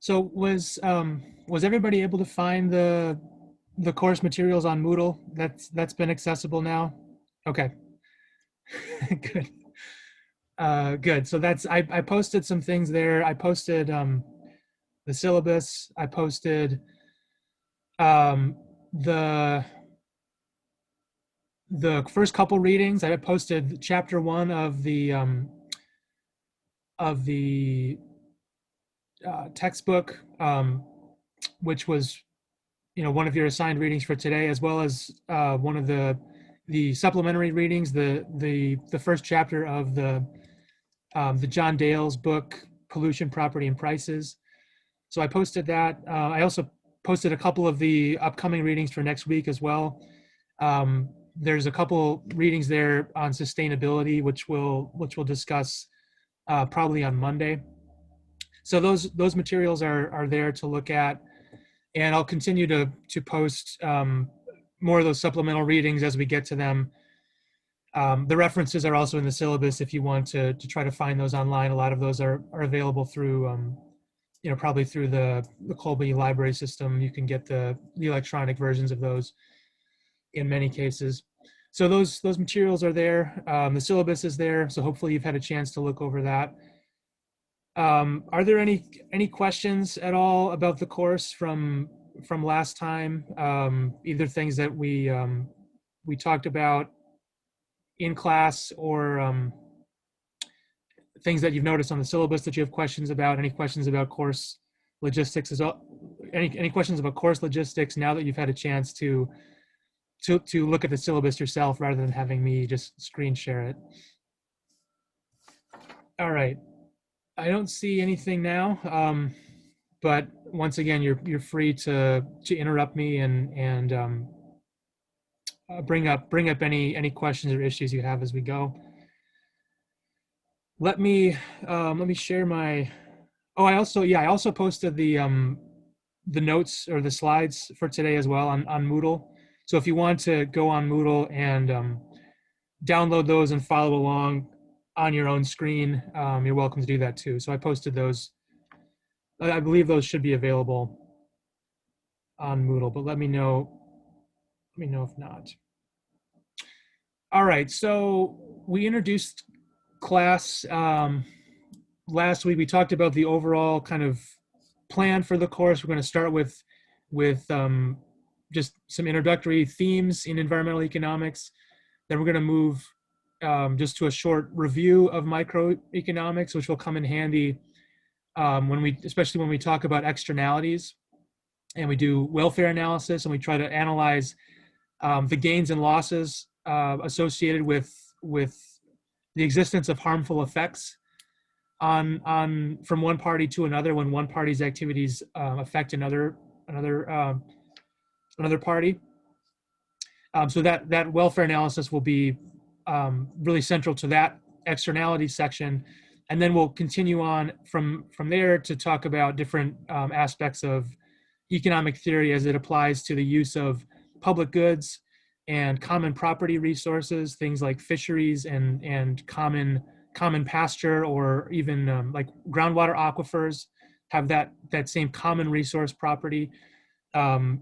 So was everybody able to find the course materials on Moodle? That's been accessible now? Okay. Good. Good. So I posted some things there. I posted the syllabus. I posted um, the the first couple readings. I posted chapter one of the textbook, which was one of your assigned readings for today, as well as one of the supplementary readings, the first chapter of the John Dale's book, Pollution, Property, and Prices. So I posted that. I also posted a couple of the upcoming readings for next week as well. There's a couple readings there on sustainability, which we'll discuss probably on Monday. So those materials are there to look at, and I'll continue to post more of those supplemental readings as we get to them. The references are also in the syllabus if you want to try to find those online. A lot of those are available through probably through the Colby library system. You can get the electronic versions of those in many cases. So those materials are there. The syllabus is there, so hopefully you've had a chance to look over that. Are there any questions at all about the course from last time? Either things that we talked about in class, or things that you've noticed on the syllabus that you have questions about? Any questions about course logistics as well? Any questions about course logistics now that you've had a chance to look at the syllabus yourself rather than having me just screen share it? All right. I don't see anything now, but once again, you're free to interrupt me and bring up any questions or issues you have as we go. Let me share my. Oh, I also posted the notes or the slides for today as well on Moodle. So if you want to go on Moodle and download those and follow along on your own screen, you're welcome to do that too. So I posted those. I believe those should be available on Moodle, but let me know if not. All right, so we introduced class last week. We talked about the overall kind of plan for the course. We're going to start with just some introductory themes in environmental economics. Then we're going to move just to a short review of microeconomics, which will come in handy especially when we talk about externalities, and we do welfare analysis, and we try to analyze the gains and losses associated with the existence of harmful effects on from one party to another when one party's activities affect another party. So that welfare analysis will be really central to that externality section. And then we'll continue on from there to talk about different aspects of economic theory as it applies to the use of public goods and common property resources, things like fisheries and common pasture, or even like groundwater aquifers have that same common resource property. And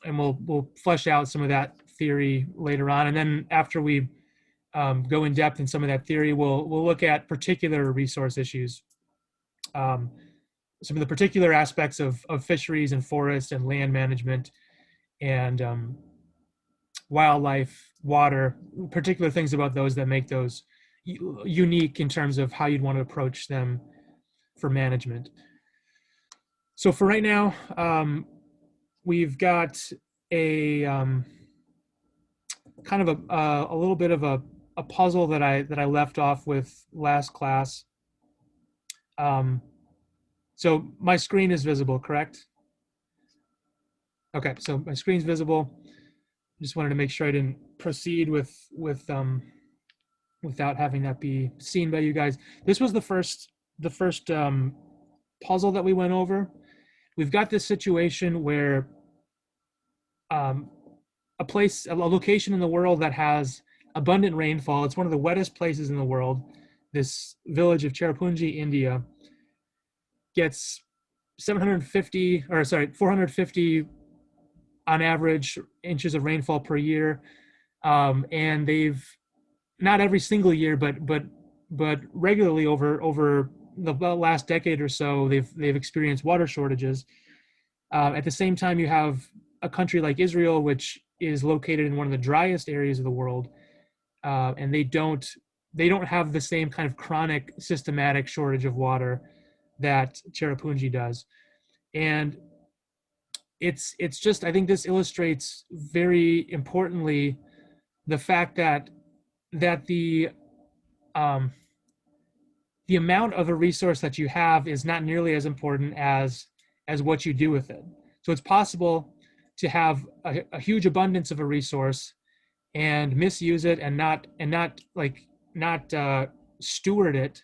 we'll flesh out some of that theory later on. And then after we go in depth in some of that theory, we'll look at particular resource issues, some of the particular aspects of fisheries and forest and land management and wildlife, water, particular things about those that make those unique in terms of how you'd want to approach them for management. So for right now, we've got a kind of a little bit of a puzzle that I left off with last class. So my screen is visible, correct? Okay, so my screen's visible. Just wanted to make sure I didn't proceed without having that be seen by you guys. This was the first puzzle that we went over. We've got this situation where a location in the world that has abundant rainfall. It's one of the wettest places in the world. This village of Cherrapunji, India, gets 750, or sorry, 450 on average inches of rainfall per year. And they've, not every single year, but regularly over the last decade or so, they've experienced water shortages. At the same time, you have a country like Israel, which is located in one of the driest areas of the world, and they don't have the same kind of chronic, systematic shortage of water that Cherrapunji does. And it's just, I think this illustrates very importantly the fact that um, the amount of a resource that you have is not nearly as important as what you do with it. So it's possible to have a huge abundance of a resource and misuse it, and not steward it,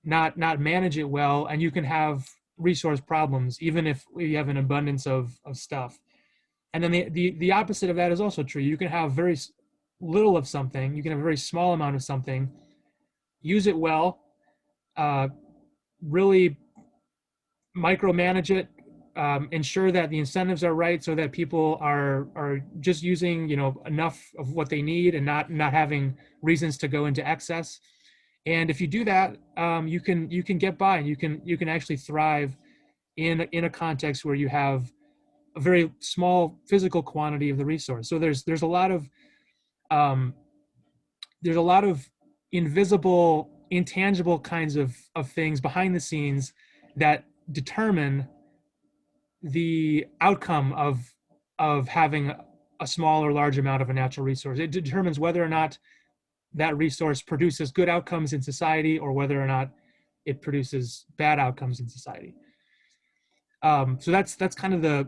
not manage it well, and you can have resource problems even if you have an abundance of stuff. And then the opposite of that is also true. You can have very little of something, you can have a very small amount of something, use it well, uh, really micromanage it, ensure that the incentives are right so that people are just using, enough of what they need and not having reasons to go into excess. And if you do that, you can get by, and you can actually thrive in a context where you have a very small physical quantity of the resource. So there's a lot of um, there's a lot of invisible, intangible kinds of things behind the scenes that determine the outcome of having a small or large amount of a natural resource. It determines whether or not that resource produces good outcomes in society, or whether or not it produces bad outcomes in society. So that's kind of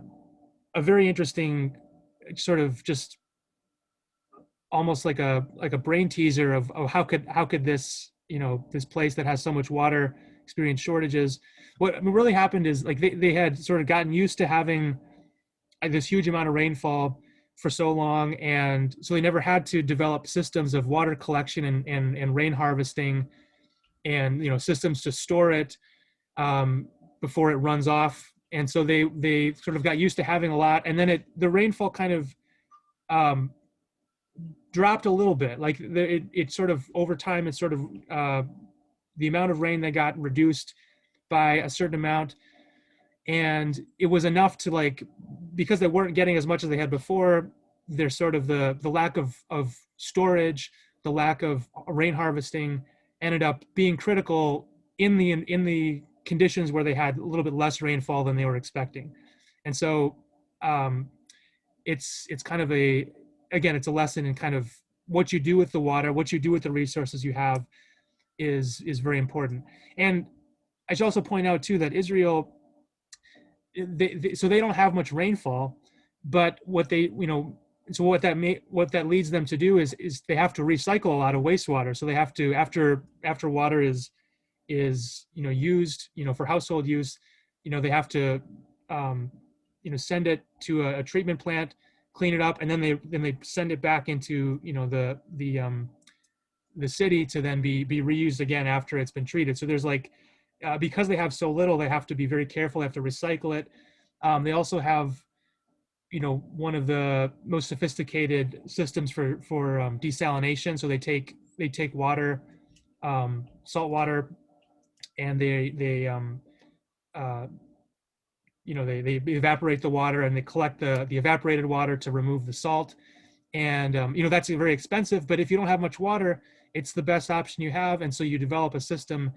a very interesting sort of, just almost like a brain teaser of how could this, this place that has so much water experience shortages. What really happened is, like, they had sort of gotten used to having this huge amount of rainfall for so long, and so they never had to develop systems of water collection and rain harvesting, and systems to store it um, before it runs off. And so they sort of got used to having a lot, and then the rainfall kind of um, dropped a little bit. Like it sort of, over time, it sort of, the amount of rain they got reduced by a certain amount, and it was enough to, like, because they weren't getting as much as they had before, there's sort of the lack of storage, the lack of rain harvesting ended up being critical in the conditions where they had a little bit less rainfall than they were expecting. And so um, it's kind of again, it's a lesson in kind of what you do with the water, what you do with the resources you have is very important. And I should also point out too that Israel, so they don't have much rainfall, but so what that leads them to do is they have to recycle a lot of wastewater. So they have to, after water is used, for household use, they have to send it to a treatment plant, clean it up, and then they send it back into the city to then be reused again after it's been treated. So there's because they have so little, they have to be very careful. They have to recycle it. They also have one of the most sophisticated systems for desalination. So they take water, salt water, and uh, they evaporate the water, and they collect the evaporated water to remove the salt. And that's very expensive, but if you don't have much water, it's the best option you have. And so you develop a system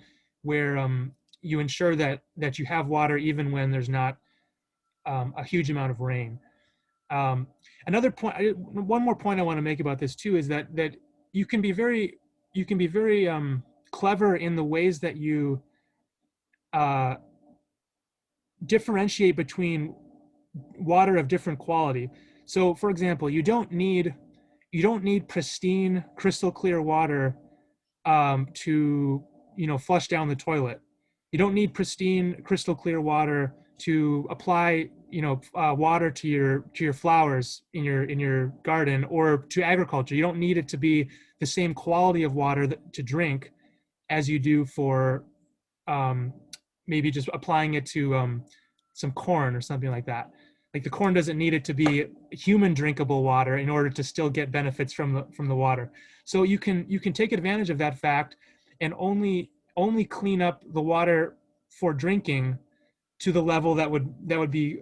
where you ensure that you have water even when there's not a huge amount of rain. Um, Another point, one more point I want to make about this too, is that you can be very clever in the ways that you uh, differentiate between water of different quality. So, for example, you don't need pristine, crystal clear water to flush down the toilet. You don't need pristine, crystal clear water to apply water to your flowers in your garden, or to agriculture. You don't need it to be the same quality of water to drink as you do for maybe just applying it to some corn or something like that. Like the corn doesn't need it to be human drinkable water in order to still get benefits from the water. So you can take advantage of that fact and only clean up the water for drinking to the level that would be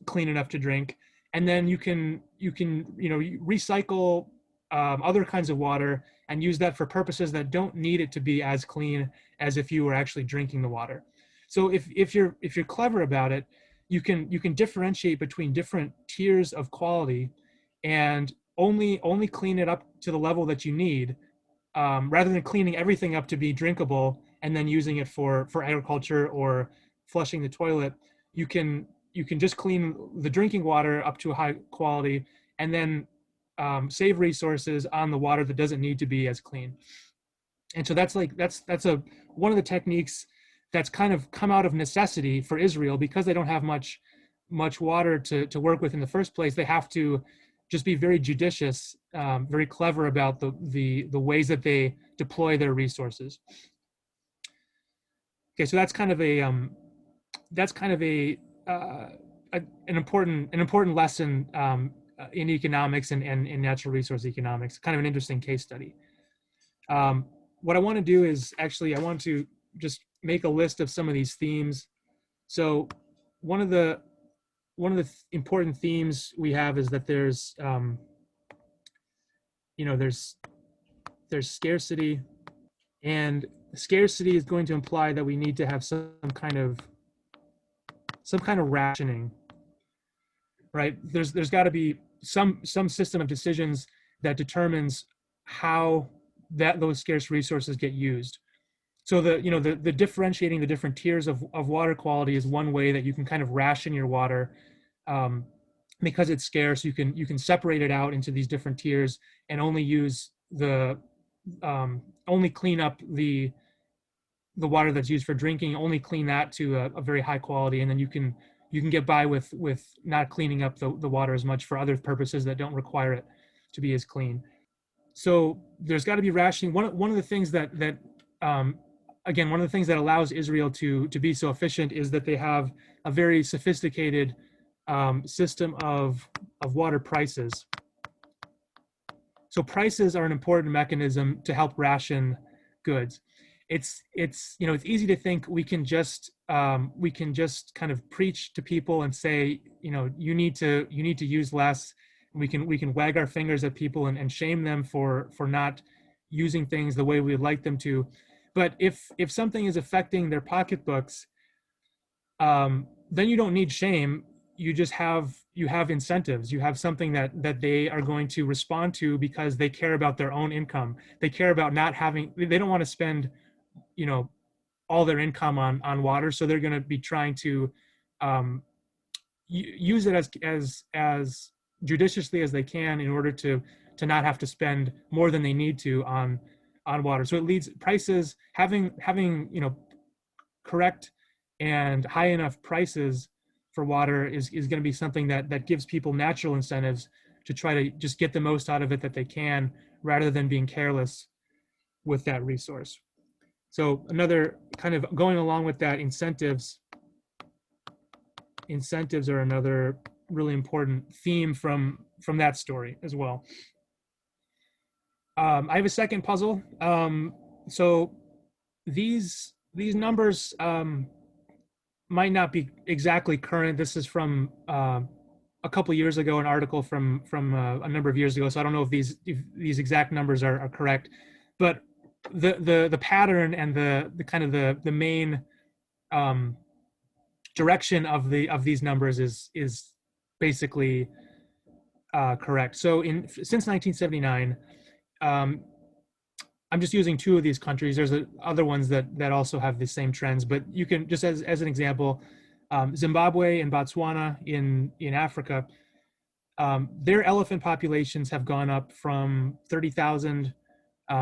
clean enough to drink, and then you can recycle other kinds of water and use that for purposes that don't need it to be as clean as if you were actually drinking the water. So if you're clever about it, you can differentiate between different tiers of quality and only clean it up to the level that you need, rather than cleaning everything up to be drinkable and then using it for agriculture or flushing the toilet. You can just clean the drinking water up to a high quality and then save resources on the water that doesn't need to be as clean. And so that's a one of the techniques that's kind of come out of necessity for Israel, because they don't have much water to work with in the first place. They have to just be very judicious, very clever about the ways that they deploy their resources. Okay, so that's kind of an important lesson in economics and in natural resource economics. Kind of an interesting case study. What I want to do is I want to just make a list of some of these themes. So one of the important themes we have is that there's there's scarcity, and scarcity is going to imply that we need to have some kind of rationing, right? There's got to be some system of decisions that determines how those scarce resources get used. So the differentiating the different tiers of water quality is one way that you can kind of ration your water. Because it's scarce, you can separate it out into these different tiers and only use only clean up the water that's used for drinking, only clean that to a very high quality, and then you can get by with not cleaning up the water as much for other purposes that don't require it to be as clean. So there's got to be rationing. One of the things that again, one of the things that allows Israel to be so efficient is that they have a very sophisticated system of water prices. So prices are an important mechanism to help ration goods. It's easy to think we can just kind of preach to people and say, you need to use less. We can wag our fingers at people and shame them for not using things the way we'd like them to. But if something is affecting their pocketbooks, then you don't need shame. You just have incentives. You have something that they are going to respond to because they care about their own income. They care about they don't want to spend, all their income on water. So they're going to be trying to use it as judiciously as they can in order to not have to spend more than they need to on water. So it leads prices, having correct and high enough prices for water is going to be something that gives people natural incentives to try to just get the most out of it that they can, rather than being careless with that resource. So another kind of going along with that, incentives are another really important theme from that story as well. I have a second puzzle. So these numbers might not be exactly current. This is from a couple years ago, an article from a number of years ago. So I don't know if these exact numbers are correct, but the pattern and the kind of the main direction of these numbers is basically correct. So since 1979, I'm just using two of these countries. There's other ones that also have the same trends, but you can just as an example, Zimbabwe and Botswana in Africa, their elephant populations have gone up from 30,000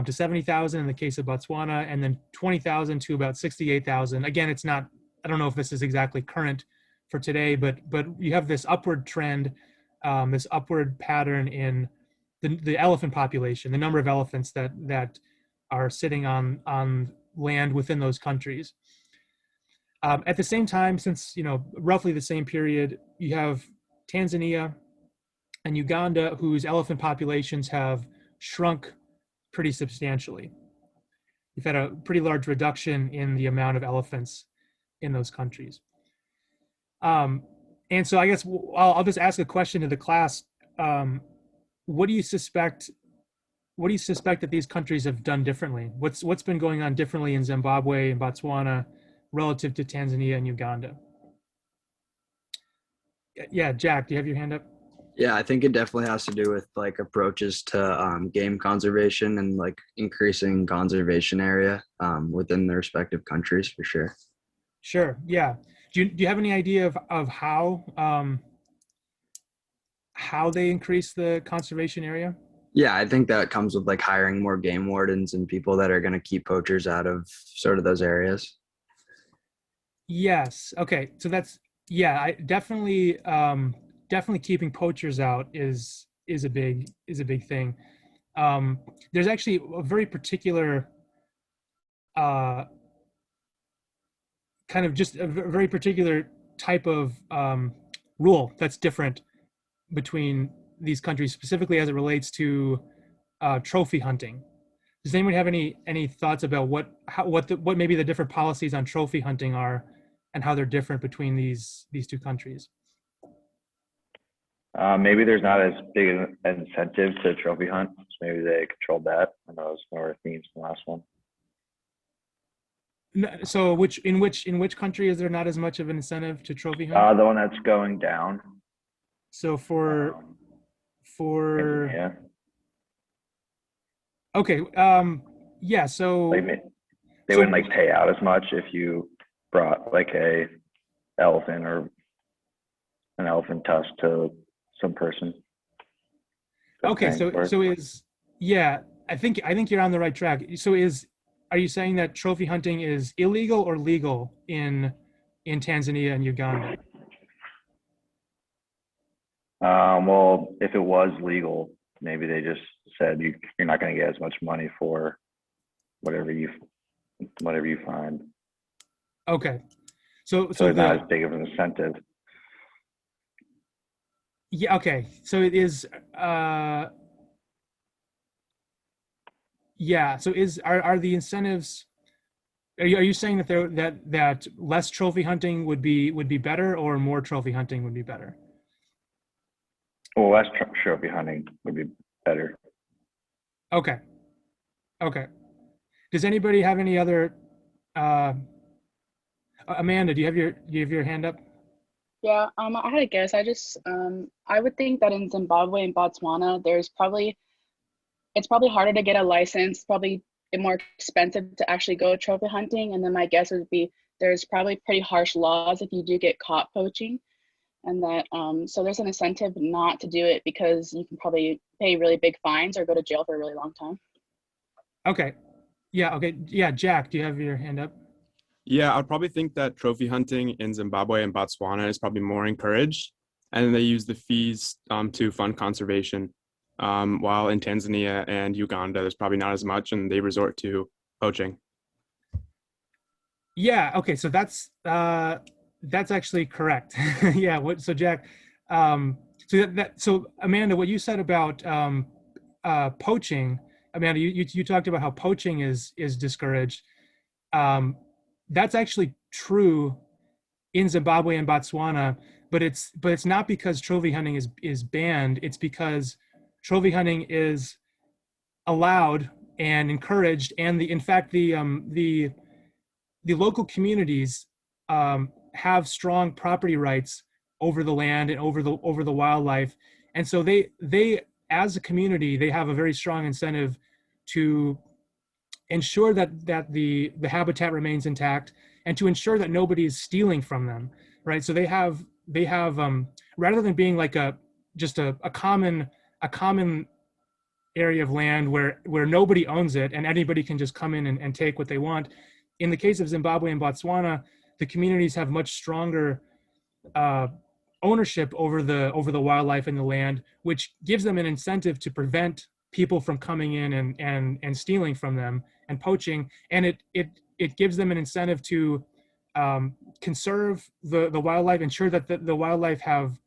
to 70,000 in the case of Botswana, and then 20,000 to about 68,000. Again, it's not, I don't know if this is exactly current for today, but you have this upward trend, this upward pattern in the elephant population, the number of elephants that are sitting on land within those countries. At the same time, since roughly the same period, you have Tanzania and Uganda, whose elephant populations have shrunk pretty substantially. You've had a pretty large reduction in the amount of elephants in those countries. Um, and so I guess I'll just ask a question to the class. What do you suspect? What do you suspect that these countries have done differently? What's been going on differently in Zimbabwe and Botswana relative to Tanzania and Uganda? Yeah, Jack, do you have your hand up? Yeah, I think it definitely has to do with like approaches to game conservation and like increasing conservation area within the respective countries for sure. Sure. Yeah. Do you have any idea of how they increase the conservation area? Yeah, I think that comes with like hiring more game wardens and people that are going to keep poachers out of sort of those areas. Yes. Okay. So that's yeah. I definitely keeping poachers out is a big thing. There's actually a very particular uh, kind of just a very particular type of rule that's different between these countries, specifically as it relates to trophy hunting. Does anyone have any thoughts about what maybe the different policies on trophy hunting are, and how they're different between these two countries? Maybe there's not as big an incentive to trophy hunt. So maybe they controlled that. I know it's more themes than the last one. So in which country is there not as much of an incentive to trophy hunt? The one that's going down. So for Um, for yeah, okay, yeah. So like they so wouldn't like pay out as much if you brought like a elephant or an elephant tusk to some person. That's okay, paying so for it. so is yeah. I think you're on the right track. So are you saying that trophy hunting is illegal or legal in Tanzania and Uganda? Well, if it was legal, maybe they just said you're not going to get as much money for whatever you whatever you find. Okay. So So so it's not the as big of an incentive. yeah, okay. So it is yeah, so are the incentives, are you saying that that less trophy hunting would be better, or more trophy hunting would be better? Well, less trophy hunting would be better. Okay. Okay. Does anybody have any other uh Amanda, do you have your hand up? Yeah, I had a guess. I would think that in Zimbabwe and Botswana, it's probably harder to get a license, probably more expensive to actually go trophy hunting. And then my guess would be there's probably pretty harsh laws if you do get caught poaching, and that so there's an incentive not to do it because you can probably pay really big fines or go to jail for a really long time. Okay. Yeah, okay. Yeah, Jack, do you have your hand up? Yeah, I'd probably think that trophy hunting in Zimbabwe and Botswana is probably more encouraged, and then they use the fees to fund conservation. While in Tanzania and Uganda, there's probably not as much, and they resort to poaching. Yeah, okay. So that's actually correct. Yeah, so Jack, so Amanda, what you said about poaching, Amanda, you talked about how poaching is discouraged. That's actually true in Zimbabwe and Botswana, but it's not because trophy hunting is banned. It's because trophy hunting is allowed and encouraged, and in fact the local communities have strong property rights over the land and over the wildlife, and so they as a community they have a very strong incentive to ensure that the habitat remains intact, and to ensure that nobody is stealing from them, right? So they have rather than being like a common area of land where nobody owns it and anybody can just come in and take what they want. In the case of Zimbabwe and Botswana, the communities have much stronger uh, ownership over the wildlife and the land, which gives them an incentive to prevent people from coming in and stealing from them and poaching, and it gives them an incentive to conserve the wildlife, ensure that the wildlife have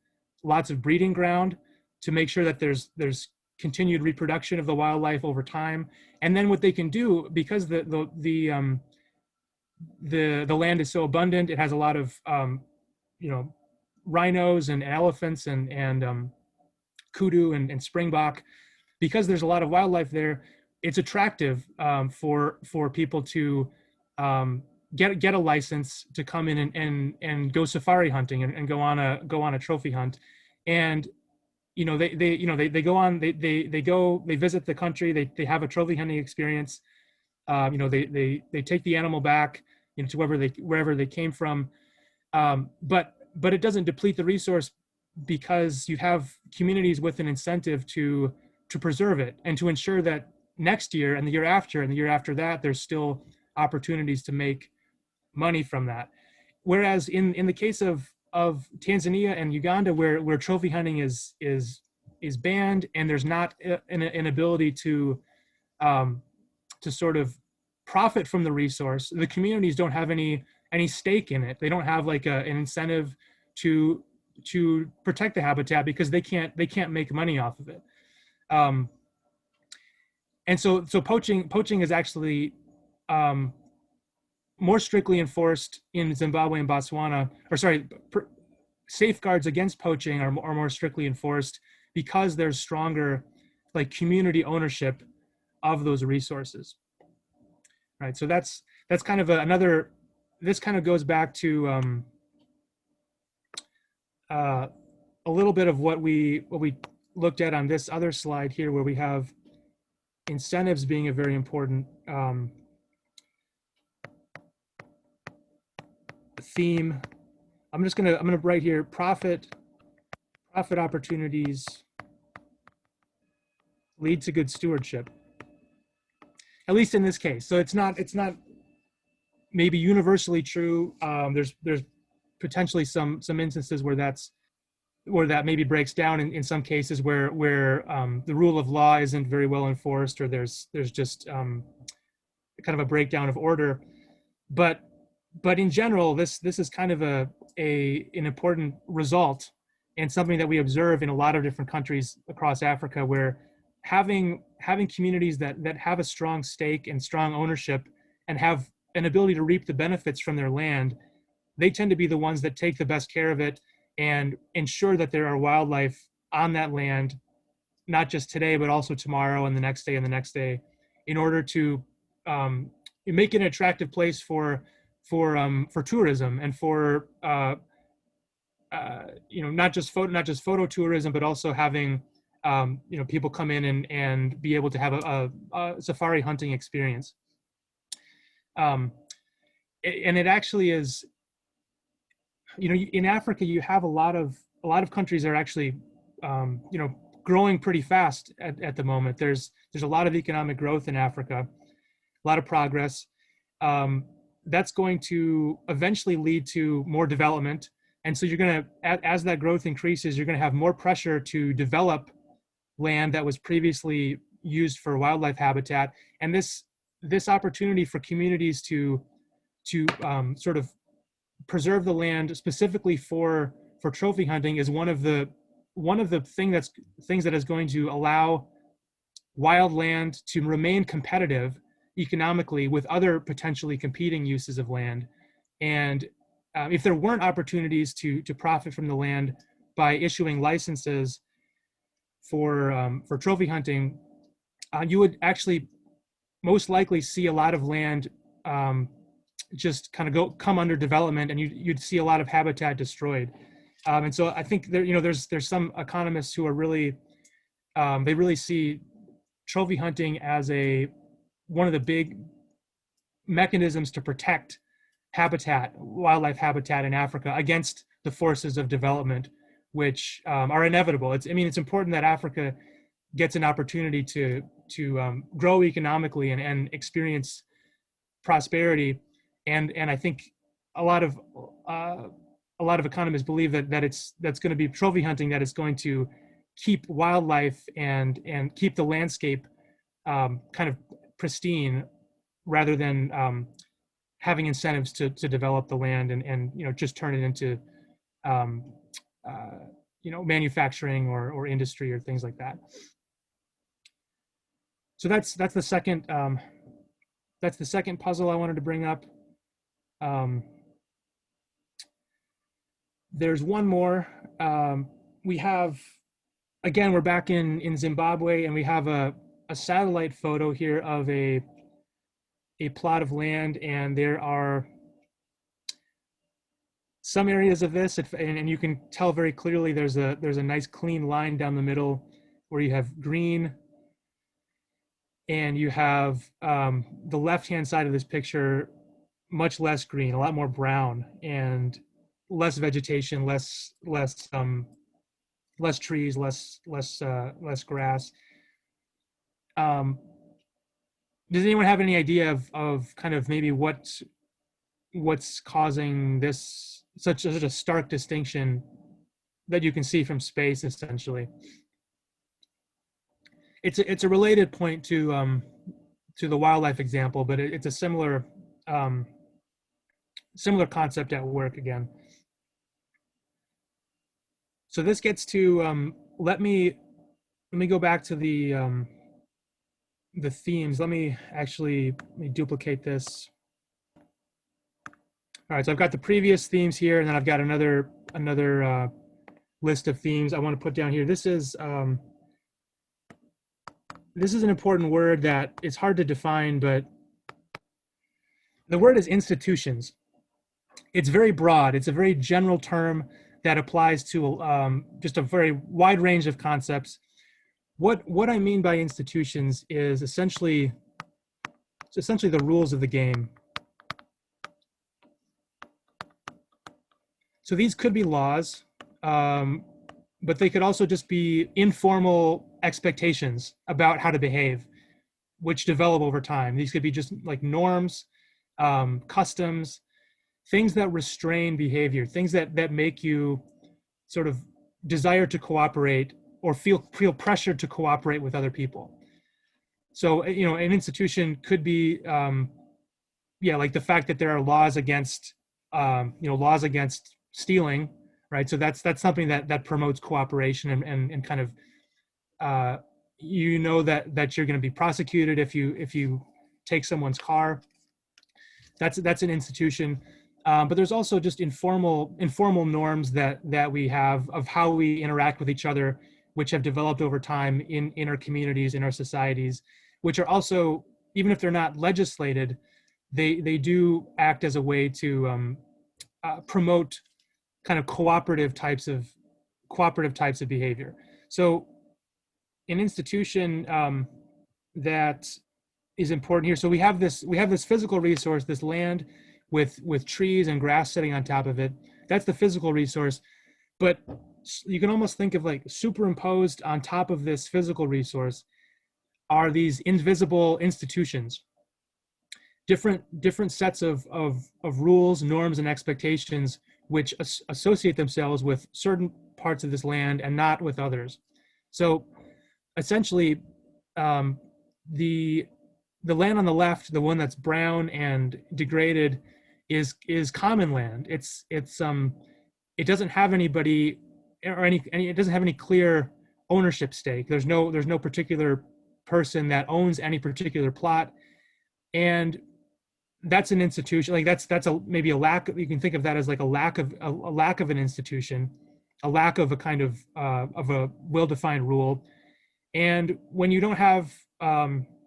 lots of breeding ground to make sure that there's continued reproduction of the wildlife over time. And then what they can do, because the land is so abundant, it has a lot of rhinos and elephants and kudu and springbok. Because there's a lot of wildlife there, it's attractive for people to get a license to come in and go safari hunting and go on a trophy hunt. And they go, they visit the country, they have a trophy hunting experience. They take the animal back to wherever they came from. But it doesn't deplete the resource, because you have communities with an incentive to preserve it and to ensure that next year and the year after and the year after that, there's still opportunities to make money from that. Whereas in the case of Tanzania and Uganda, where trophy hunting is banned, and there's not an ability to sort of profit from the resource, the communities don't have any stake in it. They don't have like an incentive to protect the habitat, because they can't make money off of it. And so poaching is actually more strictly enforced in Zimbabwe and Botswana, safeguards against poaching are more strictly enforced, because there's stronger like community ownership of those resources. Right. So that's kind of another. This kind of goes back to a little bit of what we looked at on this other slide here, where we have incentives being a very important theme. I'm gonna write here profit opportunities lead to good stewardship, at least in this case. So it's not maybe universally true. There's potentially some instances where that maybe breaks down in some cases where the rule of law isn't very well enforced, or there's just kind of a breakdown of order. But in general, this is kind of an important result, and something that we observe in a lot of different countries across Africa, where having communities that have a strong stake and strong ownership and have an ability to reap the benefits from their land, they tend to be the ones that take the best care of it and ensure that there are wildlife on that land, not just today, but also tomorrow and the next day and the next day, in order to make it an attractive place for tourism and for not just photo tourism, but also having people come in and be able to have a safari hunting experience. And it actually is, in Africa, you have a lot of countries that are actually growing pretty fast at the moment. There's a lot of economic growth in Africa, a lot of progress. That's going to eventually lead to more development. And so you're going to, as that growth increases, you're going to have more pressure to develop land that was previously used for wildlife habitat. And this opportunity for communities to sort of preserve the land specifically for trophy hunting is one of the things that is going to allow wild land to remain competitive economically with other potentially competing uses of land. And if there weren't opportunities to profit from the land by issuing licenses for trophy hunting, you would actually most likely see a lot of land just kind of come under development, and you'd see a lot of habitat destroyed. And so I think there's some economists who are really they really see trophy hunting as one of the big mechanisms to protect wildlife habitat in Africa against the forces of development, which are inevitable. It's important that Africa gets an opportunity to grow economically and experience prosperity. And I think a lot of economists believe that's going to be trophy hunting that is going to keep wildlife and keep the landscape kind of pristine, rather than having incentives to develop the land and just turn it into manufacturing or industry or things like that. So that's the second puzzle I wanted to bring up. There's one more. We have, again, we're back in Zimbabwe, and we have a satellite photo here of a plot of land, and there are some areas of this, and you can tell very clearly there's a nice clean line down the middle where you have green, and you have the left-hand side of this picture much less green, a lot more brown, and less vegetation, less trees, less grass. Does anyone have any idea of kind of maybe what's causing this such a stark distinction that you can see from space, essentially? It's a related point to the wildlife example, but it's a similar concept at work again. So this gets to let me go back to the themes. Let me duplicate this. All right, so I've got the previous themes here, and then I've got another list of themes I want to put down here. This is an important word that is hard to define, but the word is institutions. It's very broad. It's a very general term that applies to just a very wide range of concepts. What I mean by institutions is essentially the rules of the game. So these could be laws, but they could also just be informal expectations about how to behave, which develop over time. These could be just like norms, customs, things that restrain behavior, things that make you sort of desire to cooperate or feel pressure to cooperate with other people. So, an institution could be, like the fact that there are laws against stealing, right? So that's something that promotes cooperation and kind of, that you're going to be prosecuted if you take someone's car. That's an institution. But there's also just informal norms that we have of how we interact with each other, which have developed over time in our communities, in our societies, which are also, even if they're not legislated, they do act as a way to promote kind of cooperative types of behavior. So an institution that is important here. So we have this physical resource, this land with trees and grass sitting on top of it. That's the physical resource, but you can almost think of like superimposed on top of this physical resource are these invisible institutions, different sets of rules, norms, and expectations which associate themselves with certain parts of this land and not with others. So essentially, the land on the left, the one that's brown and degraded, is common land. It doesn't have anybody or it doesn't have any clear ownership stake. There's no particular person that owns any particular plot, and that's an institution. Like that's maybe a lack. You can think of that as like a lack of an institution, a lack of a kind of a well-defined rule. And when you don't have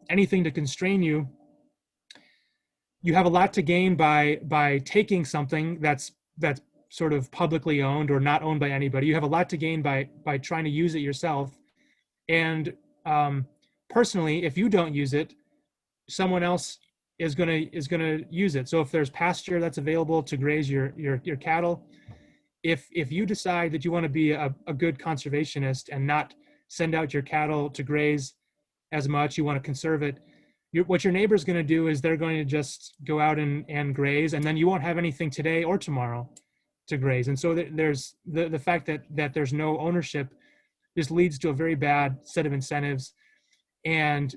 anything to constrain you, you have a lot to gain by taking something that's sort of publicly owned or not owned by anybody. You have a lot to gain by trying to use it yourself. And personally, if you don't use it, someone else is gonna use it. So if there's pasture that's available to graze your cattle, if you decide that you want to be a good conservationist and not send out your cattle to graze as much, you want to conserve it, what your neighbor's going to do is they're going to just go out and graze, and then you won't have anything today or tomorrow to graze. And so there's the fact that there's no ownership just leads to a very bad set of incentives and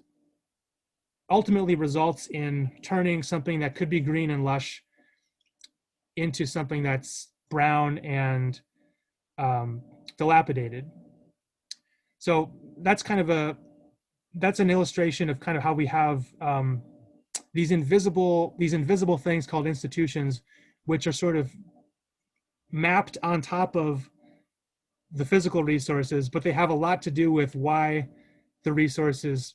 ultimately results in turning something that could be green and lush into something that's brown and dilapidated. So that's an illustration of kind of how we have these invisible things called institutions, which are sort of mapped on top of the physical resources, but they have a lot to do with why the resources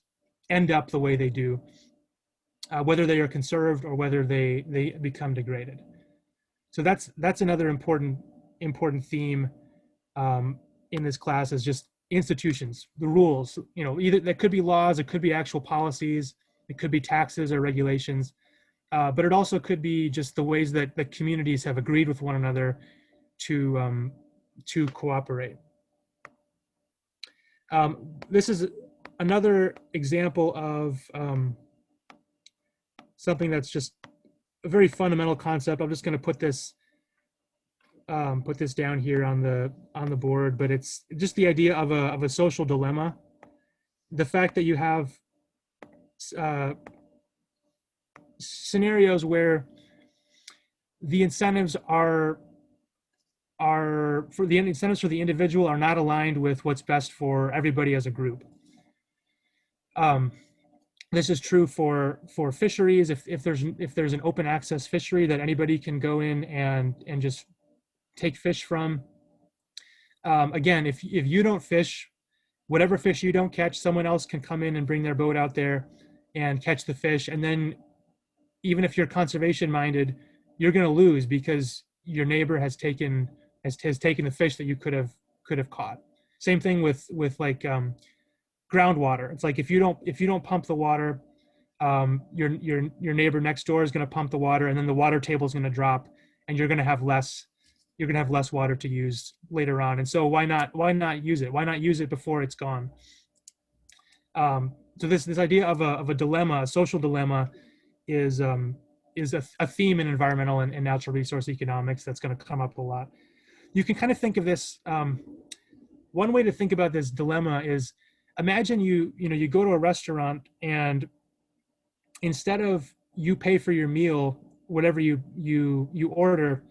end up the way they do, whether they are conserved or whether they become degraded. So that's another important theme in this class, is just institutions, the rules. Either that could be laws, it could be actual policies, it could be taxes or regulations, but it also could be just the ways that the communities have agreed with one another to cooperate. This is another example of something that's just a very fundamental concept. I'm just going to put this down here on the board, but it's just the idea of a social dilemma. The fact that you have scenarios where the incentives for the individual are not aligned with what's best for everybody as a group. This is true for fisheries. If there's an open access fishery that anybody can go in and just take fish from. Again, if you don't fish, whatever fish you don't catch, someone else can come in and bring their boat out there and catch the fish. And then even if you're conservation minded, you're going to lose because your neighbor has taken the fish that you could have caught. Same thing with like groundwater. It's like if you don't pump the water, your neighbor next door is going to pump the water, and then the water table is going to drop, and you're going to have less water to use later on. And so why not use it? Why not use it before it's gone? So this idea of a dilemma, a social dilemma, is a theme in environmental and natural resource economics that's going to come up a lot. You can kind of think of this. One way to think about this dilemma is, imagine you go to a restaurant, and instead of you pay for your meal, whatever you order,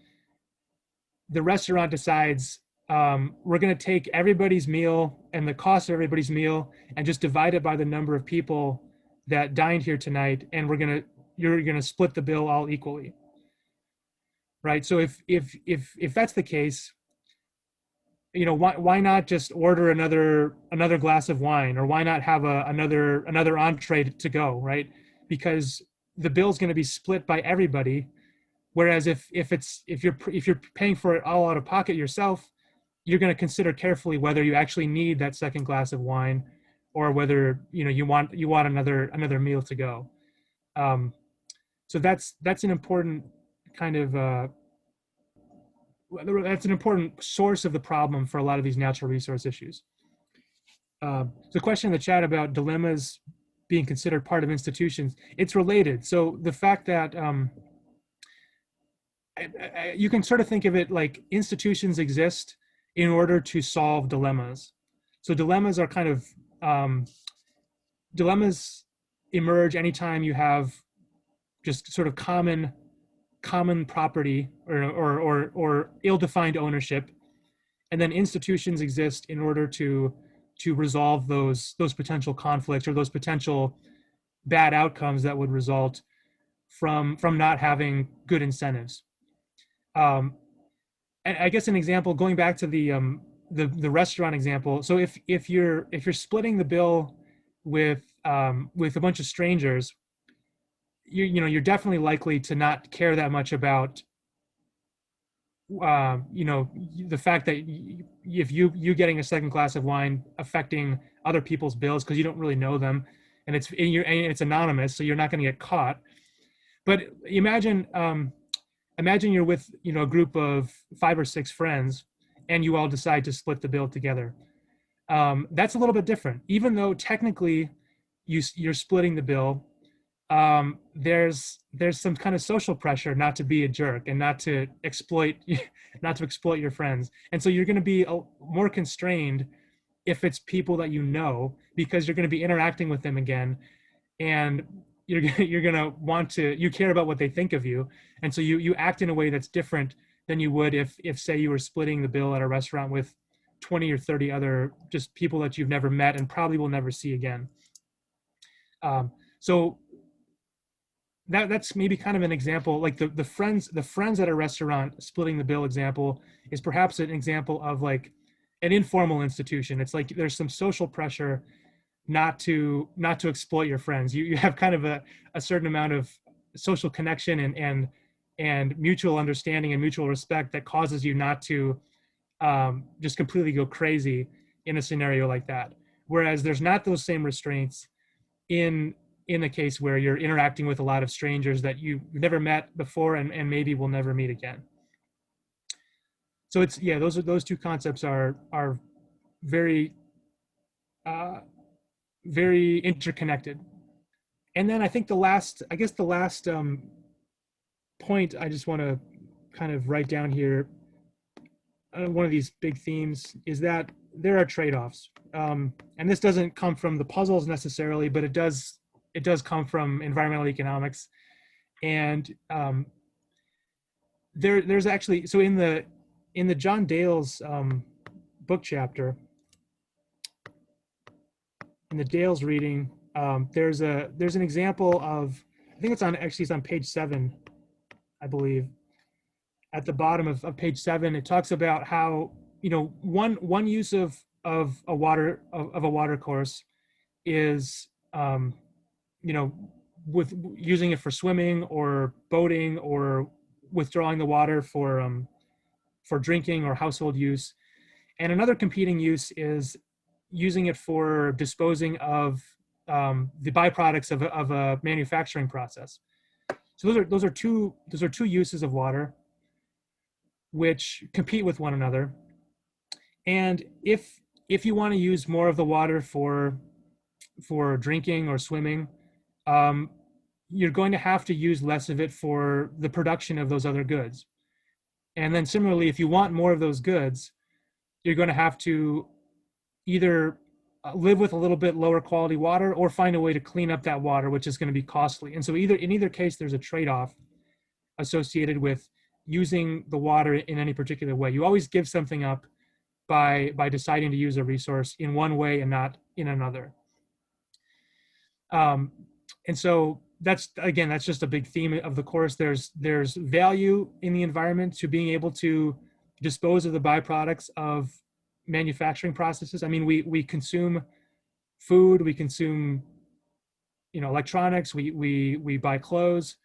the restaurant decides we're going to take everybody's meal and the cost of everybody's meal and just divide it by the number of people that dined here tonight, and you're going to split the bill all equally. Right? So if that's the case, why not just order another glass of wine, or why not have another entree to go, right? Because the bill's going to be split by everybody. Whereas if you're paying for it all out of pocket yourself, you're going to consider carefully whether you actually need that second glass of wine, or whether you want another meal to go. So that's an important kind of that's an important source of the problem for a lot of these natural resource issues. The question in the chat about dilemmas being considered part of institutions, it's related. So the fact that you can sort of think of it like institutions exist in order to solve dilemmas. So dilemmas are kind of, dilemmas emerge anytime you have just sort of common property or ill-defined ownership, and then institutions exist in order to resolve those potential conflicts or those potential bad outcomes that would result from not having good incentives. And I guess an example, going back to the restaurant example. So if you're splitting the bill with a bunch of strangers, you're definitely likely to not care that much about the fact that if you getting a second glass of wine affecting other people's bills, because you don't really know them, and it's anonymous, so you're not going to get caught. But imagine you're with a group of 5 or 6 friends, and you all decide to split the bill together. That's a little bit different, even though technically you're splitting the bill. There's some kind of social pressure not to be a jerk and not to exploit your friends, and so you're going to be more constrained if it's people that you know, because you're going to be interacting with them again, and you're gonna want to, you care about what they think of you, and so you act in a way that's different than you would if say you were splitting the bill at a restaurant with 20 or 30 other just people that you've never met and probably will never see again. So that's maybe kind of an example, like the friends at a restaurant splitting the bill example is perhaps an example of like an informal institution. It's like there's some social pressure not to exploit your friends. You have kind of a certain amount of social connection and mutual understanding and mutual respect that causes you not to just completely go crazy in a scenario like that. Whereas there's not those same restraints in a case where you're interacting with a lot of strangers that you've never met before and maybe will never meet again. So it's, yeah, those two concepts are very very interconnected. And then I think the last point I just want to kind of write down here, one of these big themes is that there are trade-offs, and this doesn't come from the puzzles necessarily, but it does come from environmental economics. And there's actually, so in the John Dale's book chapter, in the Dale's reading, there's an example of, I think it's on page 7, I believe. At the bottom of page 7, it talks about how, you know, one use of a water course is, you know, with using it for swimming or boating or withdrawing the water for drinking or household use. And another competing use is using it for disposing of the byproducts of a manufacturing process. So those are two uses of water which compete with one another. And if you want to use more of the water for drinking or swimming, you're going to have to use less of it for the production of those other goods. And then similarly, if you want more of those goods, you're going to have to either live with a little bit lower quality water or find a way to clean up that water, which is going to be costly. And so in either case, there's a trade-off associated with using the water in any particular way. You always give something up by deciding to use a resource in one way and not in another. And so that's just a big theme of the course. There's value in the environment to being able to dispose of the byproducts of manufacturing processes. I mean, we consume food, we consume, you know, electronics, we buy clothes,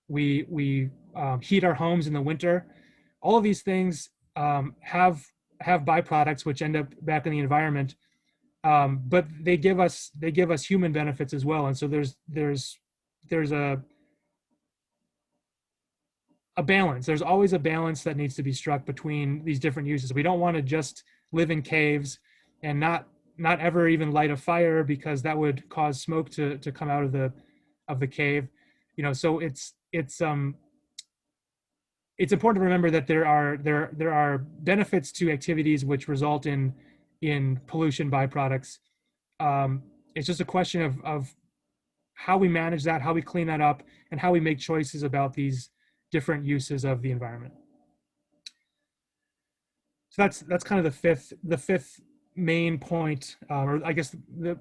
we heat our homes in the winter. All of these things have byproducts which end up back in the environment, but they give us human benefits as well. And so there's a balance. There's always a balance that needs to be struck between these different uses. We don't want to just live in caves and not ever even light a fire, because that would cause smoke to come out of the cave. You know, so it's important to remember that there are benefits to activities which result in pollution byproducts. It's just a question of how we manage that, how we clean that up, and how we make choices about these different uses of the environment. So that's kind of the fifth main point, or I guess the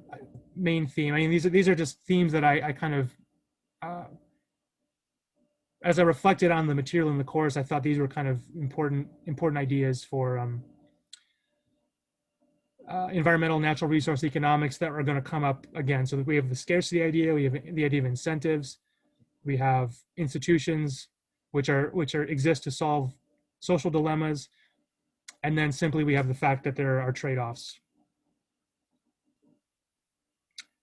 main theme. I mean, these are just themes that I kind of, as I reflected on the material in the course, I thought these were kind of important ideas for environmental natural resource economics that are going to come up again. So that we have the scarcity idea, we have the idea of incentives, we have institutions which exist to solve social dilemmas, and then simply we have the fact that there are trade-offs.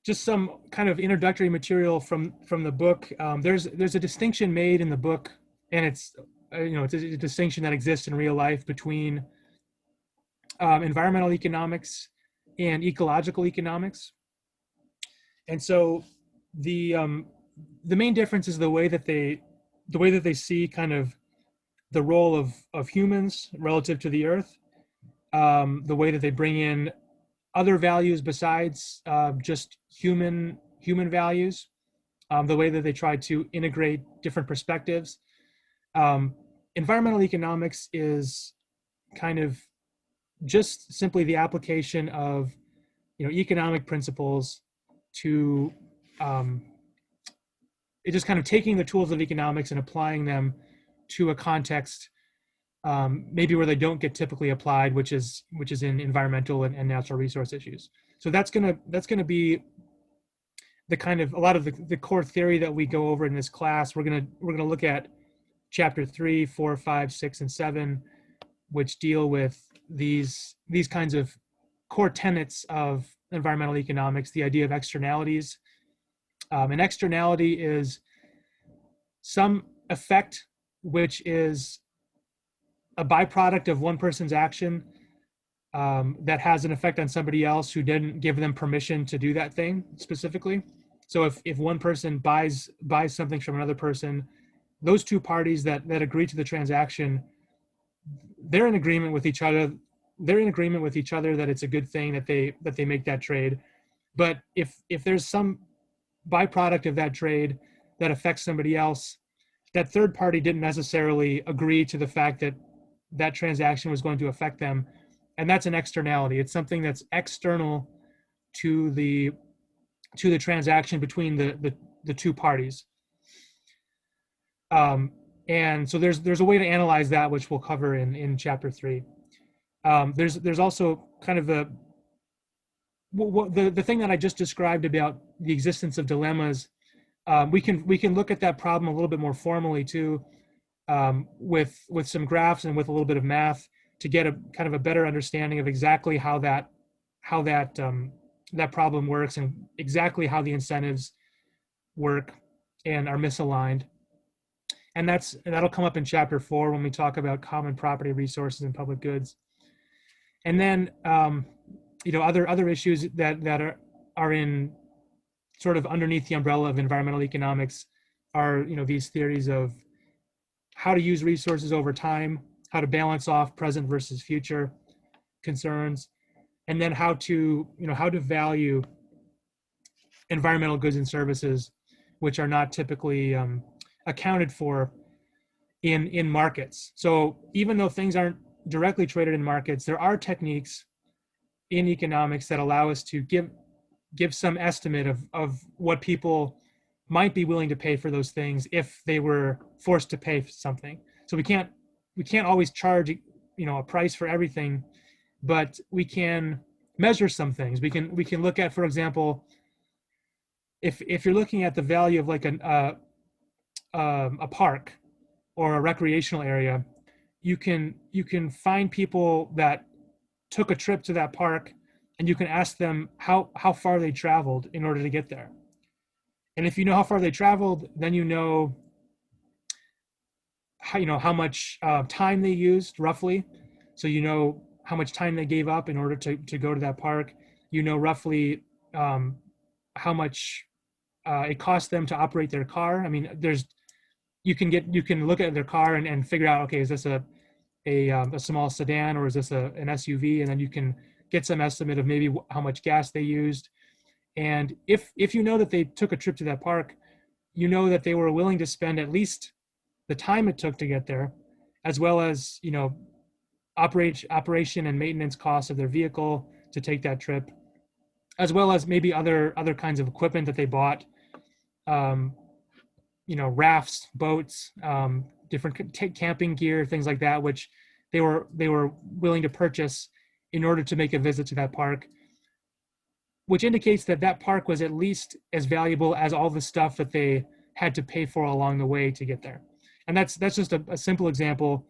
Just some kind of introductory material from the book. There's a distinction made in the book, and it's it's a distinction that exists in real life between environmental economics and ecological economics. And so the main difference is the way that they see kind of the role of humans relative to the earth, the way that they bring in other values besides just human values, the way that they try to integrate different perspectives. Environmental economics is kind of just simply the application of, economic principles to, it's just kind of taking the tools of economics and applying them to a context, maybe where they don't get typically applied, which is in environmental and natural resource issues. So that's gonna be the kind of a lot of the core theory that we go over in this class. We're gonna look at chapter 3, 4, 5, 6, and 7, which deal with these kinds of core tenets of environmental economics. The idea of externalities. An externality is some effect which is a byproduct of one person's action, that has an effect on somebody else who didn't give them permission to do that thing specifically. So if one person buys something from another person, those two parties that agree to the transaction, they're in agreement with each other. They're in agreement with each other that it's a good thing that they make that trade. But if there's some byproduct of that trade that affects somebody else, that third party didn't necessarily agree to the fact that that transaction was going to affect them, and that's an externality. It's something that's external to the transaction between the two parties. And so there's a way to analyze that, which we'll cover in chapter 3. There's also kind of the thing that I just described about the existence of dilemmas. We can look at that problem a little bit more formally too, with some graphs and with a little bit of math, to get a kind of a better understanding of exactly how that problem works, and exactly how the incentives work and are misaligned. And that'll come up in chapter 4 when we talk about common property, resources, and public goods. And then other issues that are in sort of underneath the umbrella of environmental economics are these theories of how to use resources over time, how to balance off present versus future concerns, and then how to value environmental goods and services which are not typically accounted for in markets. So even though things aren't directly traded in markets, there are techniques in economics that allow us to give some estimate of what people might be willing to pay for those things if they were forced to pay something. So we can't always charge a price for everything, but we can measure some things. We can look at, for example, if you're looking at the value of like a park or a recreational area, you can find people that took a trip to that park, and you can ask them how far they traveled in order to get there. And if you know how far they traveled, then you know how much time they used roughly. So you know how much time they gave up in order to go to that park. You know roughly how much it cost them to operate their car. I mean, you can look at their car and figure out, okay, is this a small sedan, or is this an SUV? And then you can get some estimate of maybe how much gas they used. And if you know that they took a trip to that park, you know that they were willing to spend at least the time it took to get there, as well as operation and maintenance costs of their vehicle to take that trip, as well as maybe other kinds of equipment that they bought, rafts, boats, different camping gear, things like that, which they were willing to purchase in order to make a visit to that park, which indicates that park was at least as valuable as all the stuff that they had to pay for along the way to get there. And that's just a simple example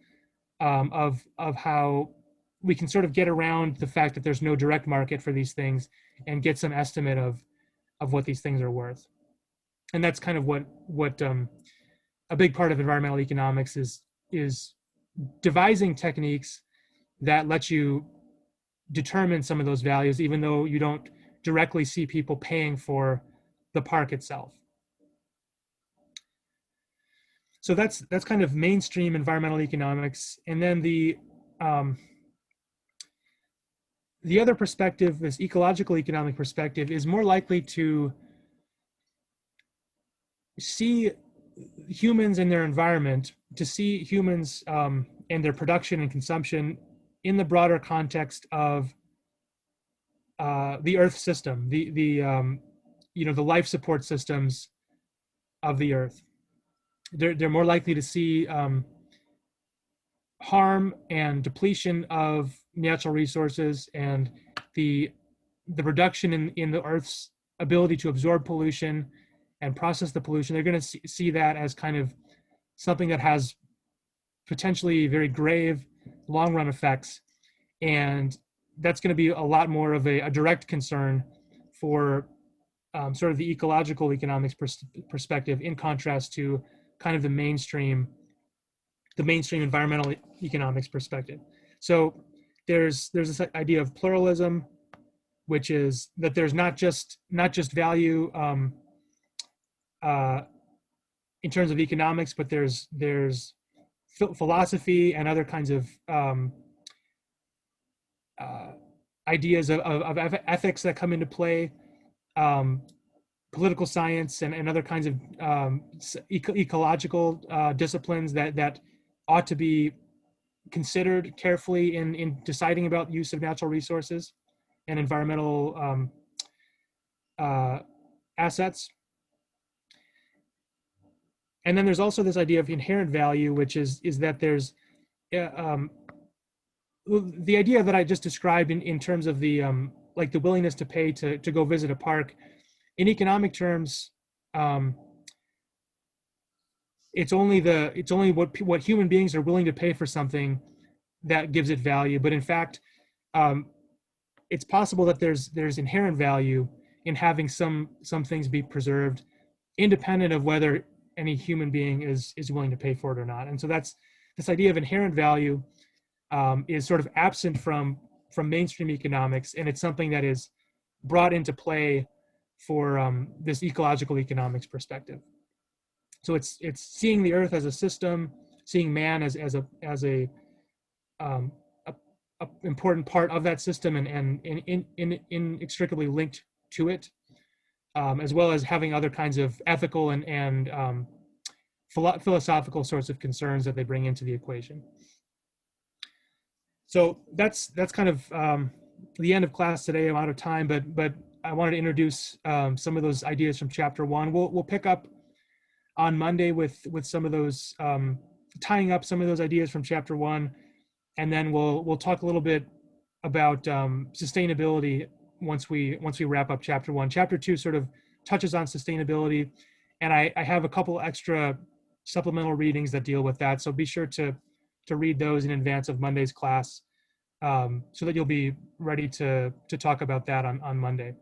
of how we can sort of get around the fact that there's no direct market for these things and get some estimate of what these things are worth. And that's kind of what a big part of environmental economics is devising techniques that let you determine some of those values, even though you don't directly see people paying for the park itself. So that's kind of mainstream environmental economics. And then the other perspective, this ecological economic perspective, is more likely to see humans and their environment, to see humans and their production and consumption in the broader context of the Earth system, the life support systems of the Earth. They're more likely to see harm and depletion of natural resources, and the reduction in the Earth's ability to absorb pollution and process the pollution. They're going to see that as kind of something that has potentially very grave long run effects, and that's going to be a lot more of a direct concern for sort of the ecological economics perspective, in contrast to kind of the mainstream environmental economics perspective. So there's this idea of pluralism, which is that there's not just value in terms of economics, but there's philosophy and other kinds of ideas of ethics that come into play, political science and other kinds of ecological disciplines that ought to be considered carefully in deciding about use of natural resources and environmental assets. And then there's also this idea of inherent value, which is that there's the idea that I just described in terms of the like the willingness to pay to go visit a park. In economic terms, it's only what human beings are willing to pay for something that gives it value. But in fact, it's possible that there's inherent value in having some things be preserved, independent of whether any human being is willing to pay for it or not. And so that's this idea of inherent value is sort of absent from mainstream economics, and it's something that is brought into play for this ecological economics perspective. So it's seeing the Earth as a system, seeing man as a important part of that system and inextricably linked to it, as well as having other kinds of ethical and philosophical sorts of concerns that they bring into the equation. So that's kind of the end of class today. I'm out of time, but I wanted to introduce some of those ideas from chapter 1. We'll pick up on Monday with some of those tying up some of those ideas from chapter 1, and then we'll talk a little bit about sustainability once we wrap up chapter 1. Chapter 2 sort of touches on sustainability, and I have a couple extra supplemental readings that deal with that. So be sure to read those in advance of Monday's class, so that you'll be ready to talk about that on Monday.